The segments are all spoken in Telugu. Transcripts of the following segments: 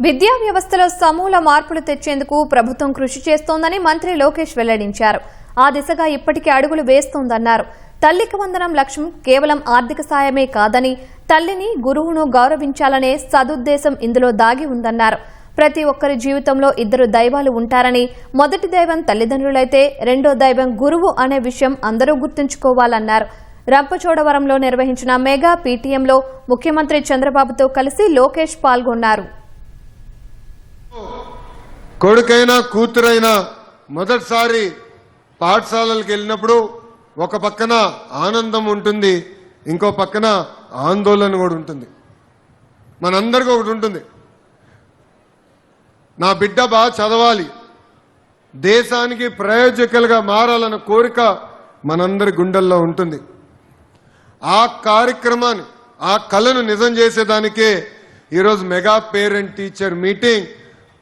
విద్యా వ్యవస్థలో సమూల మార్పులు తెచ్చేందుకు ప్రభుత్వం కృషి చేస్తోందని మంత్రి లోకేష్ వెల్లడించారు. ఆ దిశగా ఇప్పటికే అడుగులు వేస్తోందన్నారు. తల్లికి వందనం లక్ష్యం కేవలం ఆర్థిక సాయమే కాదని, తల్లిని గురువును గౌరవించాలనే సదుద్దేశం ఇందులో దాగి ఉందన్నారు. ప్రతి ఒక్కరి జీవితంలో ఇద్దరు దైవాలు ఉంటారని, మొదటి దైవం తల్లిదండ్రులైతే రెండో దైవం గురువు అనే విషయం అందరూ గుర్తుంచుకోవాలన్నారు. రంపచోడవరంలో నిర్వహించిన మెగా పీటీఎంలో ముఖ్యమంత్రి చంద్రబాబుతో కలిసి లోకేష్ పాల్గొన్నారు. కొడుకైనా కూతురైనా మొదటిసారి పాఠశాలలకు వెళ్ళినప్పుడు ఒక పక్కన ఆనందం ఉంటుంది, ఇంకో పక్కన ఆందోళన కూడా ఉంటుంది. మనందరికీ ఒకటి ఉంటుంది, నా బిడ్డ బాగా చదవాలి, దేశానికి ప్రయోజకులుగా మారాలన్న కోరిక మనందరి గుండెల్లో ఉంటుంది. ఆ కార్యక్రమాన్ని, ఆ కళను నిజం చేసేదానికే ఈరోజు మెగా పేరెంట్ టీచర్ మీటింగ్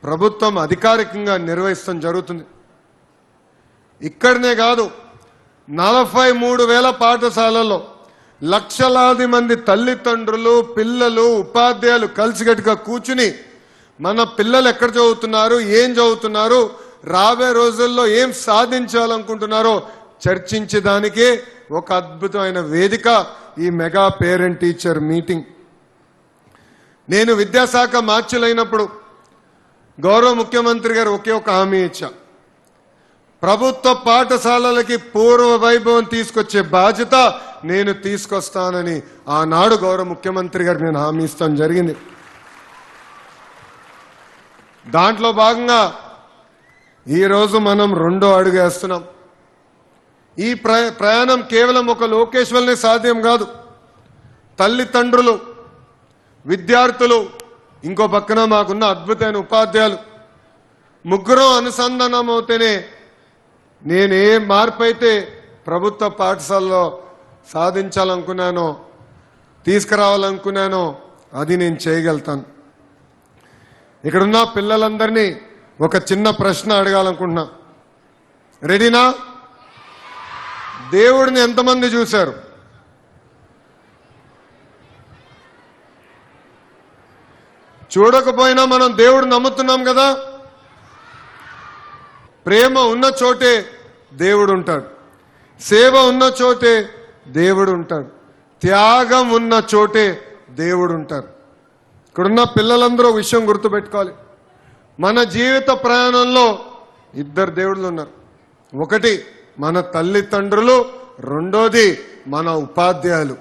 ప్రభుత్వం అధికారికంగా నిర్వహించడం జరుగుతుంది. ఇక్కడనే కాదు, 43,000 పాఠశాలల్లో లక్షలాది మంది తల్లిదండ్రులు, పిల్లలు, ఉపాధ్యాయులు కలిసికట్టుగా కూర్చుని మన పిల్లలు ఎక్కడ చదువుతున్నారు, ఏం చదువుతున్నారు, రాబోయే రోజుల్లో ఏం సాధించాలనుకుంటున్నారో చర్చించడానికే ఒక అద్భుతమైన వేదిక ఈ మెగా పేరెంట్ టీచర్ మీటింగ్. నేను విద్యాశాఖ మార్చులైనప్పుడు గౌరవ ముఖ్యమంత్రి గారు ఒకే ఒక హామీ ఇచ్చా, ప్రభుత్వ పాఠశాలలకి పూర్వ వైభవం తీసుకొచ్చే బాధ్యత నేను తీసుకొస్తానని ఆనాడు గౌరవ ముఖ్యమంత్రి గారు నేను హామీ ఇస్తాను జరిగింది. దాంట్లో భాగంగా ఈరోజు మనం రెండో అడుగు వేస్తున్నాం. ఈ ప్రయాణం కేవలం ఒక లోకేష్ వల్లనే సాధ్యం కాదు. తల్లిదండ్రులు, విద్యార్థులు, ఇంకో పక్కన మాకున్న అద్భుతమైన ఉపాధ్యాయులు, ముగ్గురు అనుసంధానం అవుతేనే నేను ఏ మార్పు అయితే ప్రభుత్వ పాఠశాలలో సాధించాలనుకున్నానో, తీసుకురావాలనుకున్నానో అది నేను చేయగలుగుతాను. ఇక్కడున్న పిల్లలందరినీ ఒక చిన్న ప్రశ్న అడగాలనుకుంటున్నా. రెడీనా? దేవుడిని ఎంతమంది చూశారు? చూడకపోయినా మనం దేవుడు నమ్ముతున్నాం కదా. ప్రేమ ఉన్న చోటే దేవుడు ఉంటాడు, సేవ ఉన్న చోటే దేవుడు ఉంటాడు, త్యాగం ఉన్న చోటే దేవుడు ఉంటాడు. ఇక్కడున్న పిల్లలందరూ విషయం గుర్తుపెట్టుకోవాలి, మన జీవిత ప్రయాణంలో ఇద్దరు దేవుళ్ళు ఉన్నారు. ఒకటి మన తల్లిదండ్రులు, రెండోది మన ఉపాధ్యాయులు.